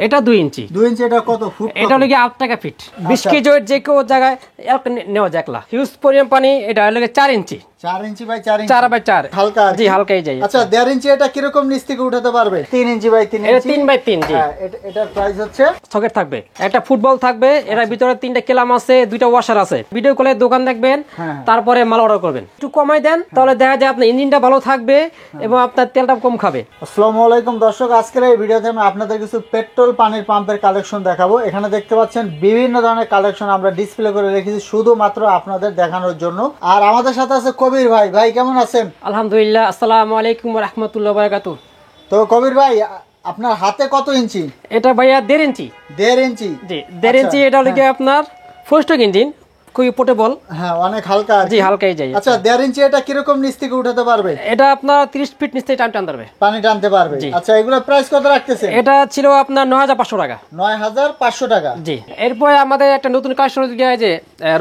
এটা 2 ইঞ্চি। 2 ইঞ্চি এটা কত ফুট? এটা হলো 8 টাকা ফিট। 20 কেজি ওয়েট যে কেউ জায়গায় নেওয়া যায় একলা। হিউজ পরিমাণ পানি। এটা হলো 4 ইঞ্চি। 4 ইঞ্চি বাই 4 ইঞ্চি। 4 বাই 4 হালকা। জি হালকাই যায়। আচ্ছা 1.5 ইঞ্চি এটা কি রকম নিচ থেকে উঠাতে পারবে? 3 ইঞ্চি বাই 3 ইঞ্চি। এটা 3 বাই 3 জি। হ্যাঁ এটার প্রাইস হচ্ছে সকেট থাকবে, একটা ফুটবল থাকবে, এর ভিতরে 3টা কেলাম আছে, 2টা ওয়াশার আছে। ভিডিও কলে দোকান দেখবেন, তারপরে মাল অর্ডার করবেন। একটু কমাই দেন তাহলে দেখা যায় আপনার ইঞ্জিনটা ভালো থাকবে এবং আপনার তেলটা কম খাবে। আসসালামু আলাইকুম দর্শক, আজকের এই ভিডিওতে আমি আপনাদের কিছু পেট্রোল পানির পাম্পের কালেকশন দেখাবো। এখানে দেখতে পাচ্ছেন বিভিন্ন ধরনের কালেকশন আমরা ডিসপ্লে করে রেখেছি শুধুমাত্র আপনাদের দেখানোর জন্য। আর আমাদের সাথে আছে কবির ভাই। ভাই কেমন আছেন? আলহামদুলিল্লাহ। আসসালামু আলাইকুম ওয়া রাহমাতুল্লাহি ওয়া বারাকাতুহু। তো কবির ভাই আপনার হাতে কত ইঞ্চি? এটা ভাইয়া 1.5 ইঞ্চি। 1.5 ইঞ্চি জি 1.5 ইঞ্চি। এটা হলো আপনার 4 স্ট্রোক ইঞ্জিন, খুবই পোর্টেবল। হ্যাঁ অনেক হালকা। জি হালকাই যায়। আচ্ছা 1.5 ইঞ্চি এটা কি রকম নিচ থেকে উঠাতে পারবে? এটা আপনার 30 ফিট নিচ থেকে টানতে পারবে, পানি টানতে পারবে। আচ্ছা এগুলোর প্রাইস কত রাখতেছেন? এটা ছিল আপনার 9500 টাকা। 9500 টাকা। জি। এরপর আমাদের একটা নতুন কালেকশন যে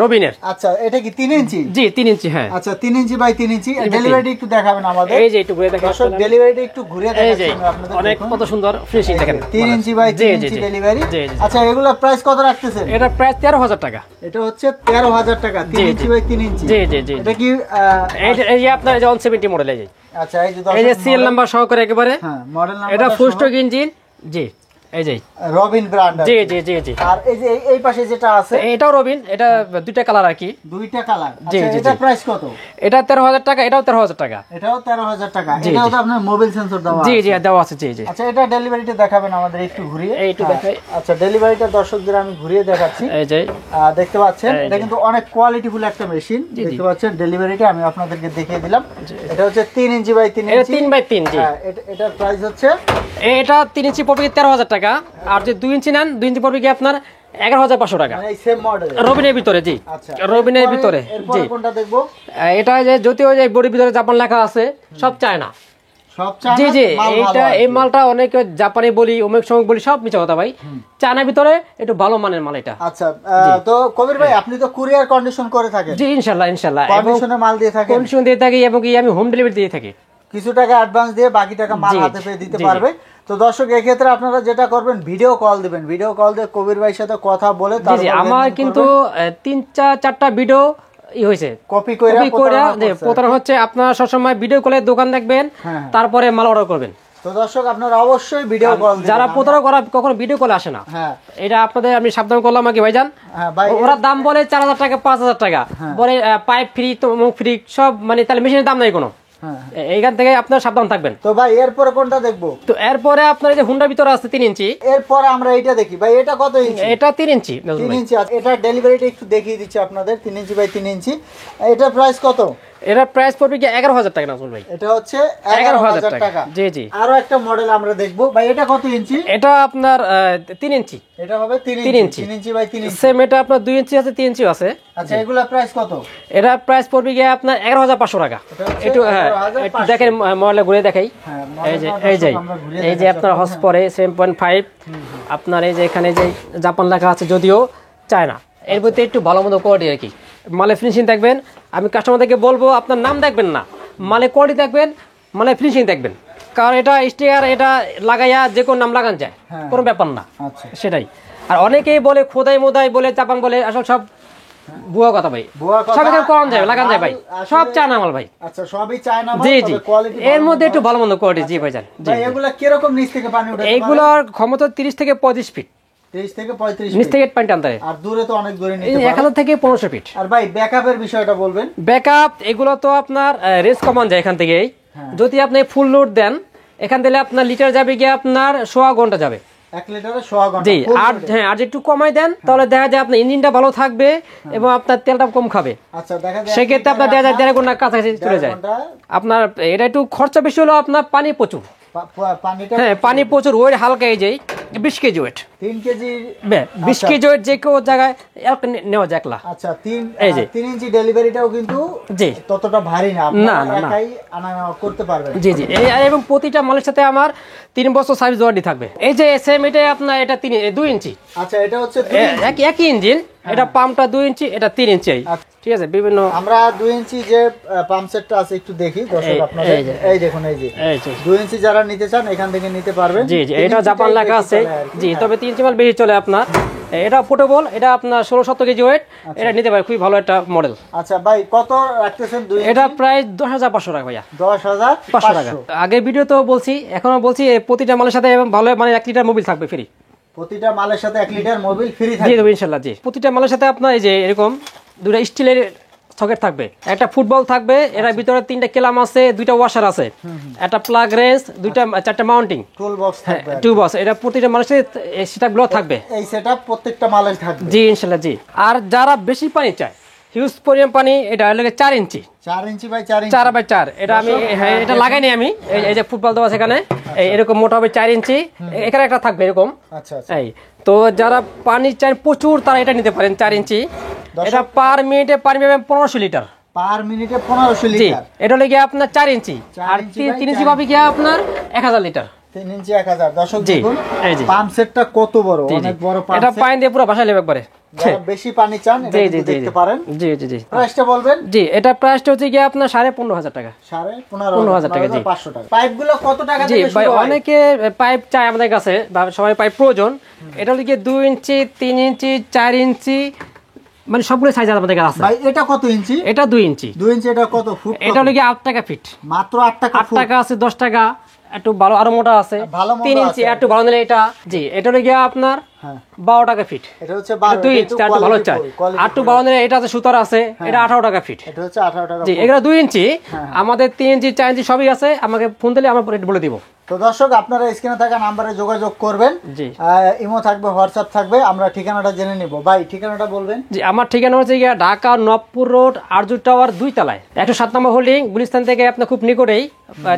রবিনের। আচ্ছা এটা কি 3 ইঞ্চি? জি 3 ইঞ্চি। হ্যাঁ আচ্ছা 3 ইঞ্চি বাই 3 ইঞ্চি। ডেলিভারিটা একটু দেখাবেন আমাদের? এই যে একটু ঘুরে দেখাচ্ছি। দর্শক ডেলিভারিটা একটু ঘুরে দেখাচ্ছি আপনাদের। অনেক কত সুন্দর ফিনিশিং দেখেন। 3 ইঞ্চি বাই 3 ইঞ্চি ডেলিভারি। আচ্ছা এগুলা প্রাইস কত রাখতেছেন? এটা প্রাইস 13000 টাকা। এটা হচ্ছে 13000 টাকা। 3 ইঞ্চি বাই 3 ইঞ্চি। জি জি জি। এটা কি এই যে আপনার 170 মডেল। এই যে আচ্ছা এই যে এই যে সিএল নাম্বার সহকারে একেবারে। হ্যাঁ মডেল নাম্বার। এটা ফুল স্ট্রোক ইঞ্জিন। জি এই যে রবিন ব্র্যান্ড। জি জি জি জি। আর এই যে এই পাশে যেটা আছে এটাও রবিন। এটা দুইটা কালার আর কি। দুইটা কালার। আচ্ছা এটা প্রাইস কত? এটা 13000 টাকা। এটাও 13000 টাকা। এটাও 13000 টাকা। এটাও তো আপনার মোবাইল সেন্সর দেওয়া আছে। জি জি দেওয়া আছে। জি জি। আচ্ছা এটা ডেলিভারিটা দেখাবেন আমাদের একটু ঘুরিয়ে? একটু দেখাই। আচ্ছা ডেলিভারিটা দর্শকদের আমি ঘুরিয়ে দেখাচ্ছি। এই যে দেখতে পাচ্ছেন এটা কিন্তু অনেক কোয়ালিটিফুল একটা মেশিন। দেখতে পাচ্ছেন ডেলিভারিটা আমি আপনাদেরকে দেখিয়ে দিলাম। এটা হচ্ছে 3 ইঞ্চি বাই 3 ইঞ্চি। এটা 3 বাই 3 জি। এটার প্রাইস হচ্ছে এটা 3 ইঞ্চি পড়বে 13000 টাকা। আর যে 2 ইঞ্চি নেন 2 ইঞ্চি পড়বে কি আপনার 11500 টাকা। মানে এই সেম মডেল রবিনের ভিতরে। জি আচ্ছা রবিনের ভিতরে। জি কোনটা দেখবো? এটা যে যদিও যে বডির ভিতরে জাপান লেখা আছে, সব চায়না। সব চায়না। জি জি। এইটা এই মালটা অনেক জাপানি বলি, অনেক সময় বলি, সব মিছা কথা ভাই। চায়নার ভিতরে একটু ভালো মানের মাল এটা। আচ্ছা তো কবির ভাই আপনি তো কুরিয়ার কন্ডিশন করে থাকেন? জি ইনশাআল্লাহ ইনশাআল্লাহ। কন্ডিশনে মাল দিয়ে থাকেন? কন্ডিশন দিয়ে থাকি এবং কি আমি হোম ডেলিভারি দিয়ে থাকি। কিছু টাকা অ্যাডভান্স দিয়ে বাকি টাকা মাল হাতে পেয়ে দিতে পারবে। তো দর্শক এই ক্ষেত্রে আপনারা যেটা করবেন ভিডিও কল দিবেন। ভিডিও কল দিয়ে কবির ভাইয়ের সাথে কথা বলে তারপর আমার কিন্তু 3-4টা ভিডিও হয়েছে কপি কইরা যে প্রতারণা হচ্ছে। আপনারা সব সময় ভিডিও কলে দোকান দেখবেন, তারপরে মাল অর্ডার করবেন। তো দর্শক আপনারা অবশ্যই ভিডিও কল দিবেন। যারা প্রতারণা করা কখনো ভিডিও কলে আসে না। হ্যাঁ এটা আপনাদের আমি সাবধান করলাম আগে ভাইজান। ওরা দাম বলে 4000 টাকা 5000 টাকা বলে, পাইপ ফ্রি তো মুখ ফ্রি সব, মানে তাহলে মেশিনের দাম নাই কোনো। এইখান থেকে আপনার সাবধান থাকবেন। তো ভাই এরপরে কোনটা দেখবো? তো এরপরে আপনার এই যে হুন্ডার ভিতরে আছে 3 ইঞ্চি। এরপরে আমরা এইটা দেখি। ভাই এটা কত ইঞ্চি? এটা 3 ইঞ্চি। 3 ইঞ্চি। এটা ডেলিভারিটা একটু দেখিয়ে দিচ্ছি আপনাদের। 3 ইঞ্চি বাই 3 ইঞ্চি। এটা প্রাইস কত? এটা প্রাইস পড়বে কি 11000 টাকা নাজমুল ভাই। এটা হচ্ছে 11000 টাকা। জি জি। আরো একটা মডেল আমরা দেখবো। ভাই এটা কত ইঞ্চি? এটা আপনার 3 ইঞ্চি। এটা হবে 3 ইঞ্চি। 3 ইঞ্চি বাই 3 ইঞ্চি। সেম এটা আপনার 2 ইঞ্চি আছে, 3 ইঞ্চি আছে। আচ্ছা এগুলা প্রাইস কত? এটা প্রাইস পড়বে কি আপনার 11500 টাকা। একটু একটু দেখেন মডেল ঘুরে দেখাই। এই যে এই যে আপনার হসপরে 7.5। আপনার এই যে এখানে যে জাপান লেখা আছে, যদিও চায়না। এর মধ্যে একটু ভালো মতো কোয়ালিটি আর কি। মালে ফিনিশিং দেখবেন। আমি কাস্টমারদেরকে বলবো আপনার নাম দেখবেন না, মালে কোয়ালিটি দেখবেন, মালে ফিনিশিং দেখবেন। কারণ এটা স্টিকার এটা লাগাইয়া যে কোনো নাম লাগান যায়, কোনো ব্যাপার না। সেটাই। আর অনেকেই বলে খোদাই মোদাই বলে, চাপান বলে, আসলে সব বুয়া কথা ভাই। সব এখানে করান যায়, লাগান যায় ভাই, সব চায়না মাল ভাই। আচ্ছা সবই চায়না মাল। জি জি। এর মধ্যে একটু ভালো মন্দ কোয়ালিটি। জি ভাইজান। ভাই এগুলা কি রকম নিচ থেকে পানি ওঠে? এইগুলোর ক্ষমতা 30 থেকে 35 ফিট। 30 থেকে 35 নিচ থেকে পানি টানতে। আর দূরে তো অনেক দূরে নিতে পারে। 1000 থেকে 1500 ফিট। আর ভাই ব্যাকআপের বিষয়টা বলবেন? ব্যাকআপ এগুলো তো আপনার রেস কমান যায় এখান থেকে। যদি আপনি ফুল লোড দেন এখান থেকে আপনার লিটার যাবে গিয়ে আপনার 1.5 ঘন্টা যাবে। 1 লিটারে 1.5 ঘন্টা। জি। আর হ্যাঁ আর একটু কমাই দেন তাহলে দেখা যায় আপনার ইঞ্জিনটা ভালো থাকবে এবং আপনার তেলটা কম খাবে। আচ্ছা দেখা যায় সেক্ষেত্রে আপনার দেখা যায় 1.5 ঘন্টা কাছাকাছি চলে যায়। আপনার এটা একটু খরচা বেশি হলো, আপনার পানি প্রচুর। হ্যাঁ পানি প্রচুর। ওয়েট হালকা। এই যে 20 KG weight. 3 KG 20 KG weight যে কেউ জায়গায় নেওয়া যায় একলা। আচ্ছা 3 ইঞ্চি ডেলিভারিটাও কিন্তু জি ততটা ভারী না। আপনারা একাই আনা করতে পারবেন। জি জি। এবং প্রতিটা মালের সাথে আমার 3 বছর সার্ভিস ওয়ারেন্টি থাকবে। এই যে সেম এটা আপনার এটা 2 ইঞ্চি। আচ্ছা এটা হচ্ছে একই ইঞ্জিন, এটা পাম্পটা 2 ইঞ্চি, এটা 3 ইঞ্চি। ঠিক আছে, বিভিন্ন আমরা 2 ইঞ্চি যে পাম্প সেটটা আছে একটু দেখি দর্শক আপনাদের। এই দেখুন, এই যে 2 ইঞ্চি যারা নিতে চান এখান থেকে নিতে পারবেন। জি জি, এটা জাপান লেখা আছে। জি, তবে 3 ইঞ্চি মাল বেশি চলে আপনার। এটা পোর্টেবল, এটা আপনার 16-17 কেজি ওয়েট, এটা নিতে পারে, খুবই ভালো একটা মডেল। আচ্ছা ভাই, কত রাখতেছেন 2 ইঞ্চি? এটা প্রায় 10,500 টাকা ভাইয়া। 10,500 টাকা। আগে ভিডিও তো বলছি, এখনো বলছি, প্রতিটা মালের সাথে ভালো মানে 1 লিটার মোবিল থাকবে ফ্রি। প্রতিটা মালের সাথে 1 লিটার মোবিল ফ্রি জি থাকবে ইনশাআল্লাহ। জি, প্রতিটা মালের সাথে আপনার এই যে এরকম 2টা স্টিলের সকেট থাকবে, একটা ফুটবল থাকবে, এর ভিতরে 3টা কেলাম আছে, 2টা ওয়াশার আছে, একটা প্লাগ রেঞ্জ, 4টা মাউন্টিং টুল বক্স থাকবে। টু বক্স, এটা প্রতিটা মানুষের সেটআপগুলো থাকবে। এই সেটআপ প্রত্যেকটা মালের থাকবে। জি ইনশাআল্লাহ। জি, আর যারা বেশি পানি চায়, হিউজ পরিমাণ পানি, এটা লাগে 4 ইঞ্চি, 4 ইঞ্চি বাই 4 ইঞ্চি, 4 বাই 4। এটা আমি এটা লাগাইনি আমি, এই যে ফুটবল দেওয়া আছে এখানে, এরকম মোটা হবে 4 ইঞ্চি, এখানে একটা থাকবে এরকম। আচ্ছা আচ্ছা। এই তো যারা পানি চায় প্রচুর, তারা এটা নিতে পারেন 4 ইঞ্চি। এটা পার মিনিটে পানি পাবেন 1500 লিটার। পার মিনিটে 1500 জি, লিটার। এটা হলো গিয়ে আপনার 4 ইঞ্চি, আর 3 ইঞ্চি পাবে গিয়ে আপনার 1000 লিটার। 3 ইঞ্চি 1000। দর্শক জি, দেখুন এই যে পাম্প সেটটা কত বড়, অনেক বড় পাম্প এটা সেট। পানি দিয়ে পুরো ভাসাইলে একবারে। যারা বেশি পানি চান এটা জি জি কিন্তু জি দেখতে পারেন। জি জি জি। প্রাইসটা বলবেন? জি, এটা প্রাইসটা হচ্ছে গিয়ে আপনার 15,500 টাকা। 15,500 টাকা। জি, 500 টাকা। পাইপগুলো কত টাকা জি থেকে ভাই, শুরু হয়? অনেকে পাইপ চায় আমাদের কাছে, বা সবাই পাইপ প্রয়োজন। এটা হচ্ছে গিয়ে 2 ইঞ্চি, 3 ইঞ্চি, 4 ইঞ্চি, মানে সবগুলো সাইজ আমাদের কাছে আছে। ভাই এটা কত ইঞ্চি? এটা 2 ইঞ্চি। 2 ইঞ্চি এটা কত ফুট? এটা হলো গিয়ে 8 টাকা ফিট। মাত্র 8 টাকা 8 ফুট। টাকা আছে, 10 টাকা, একটু ভালো আরো মোটা আছে, ভালো মোটা 3 ইঞ্চি আছে। একটু ভালো নিলে এটা। জি, এটা হলো গিয়ে আপনার হ্যাঁ, 12 টাকা ফিট। এটা হচ্ছে 12। 2 ইঞ্চি, একটু ভালো চাই, আর একটু ভালো নিলে এটা আছে সুতার আছে, এটা 18 টাকা ফিট। এটা হচ্ছে 18 টাকা। জি, এগুলো 2 ইঞ্চি, আমাদের 3 ইঞ্চি, 4 ইঞ্চি সবই আছে। আমাকে ফোন দিলে আমরা রেট বলে দিব। তো দর্শক আপনারা স্ক্রিনে থাকা নাম্বারে যোগাযোগ করবেন। জি, ইমো থাকবে, হোয়াটসঅ্যাপ থাকবে। আমরা ঠিকানাটা জেনে নিব। ভাই ঠিকানাটা বলবেন? জি, আমার ঠিকানা হচ্ছে গিয়ে ঢাকা নবপুর রোড, আরজু টাওয়ার 2 তলায়, 107 নম্বর হোল্ডিং, গুলিস্তান থেকে আপনার খুব নিকটেই,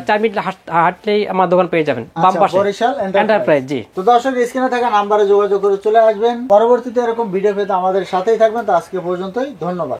4 মিনিট হাঁটলেই আমার দোকান পেয়ে যাবেন, বাম পাশে বরিশাল এন্টারপ্রাইজ। জি, তো দর্শক স্ক্রিনে থাকা নাম্বারে যোগাযোগ করে চলে আসবেন। পরবর্তীতে এরকম ভিডিও পেতে আমাদের সাথেই থাকবেন। তো আজকে পর্যন্তই, ধন্যবাদ।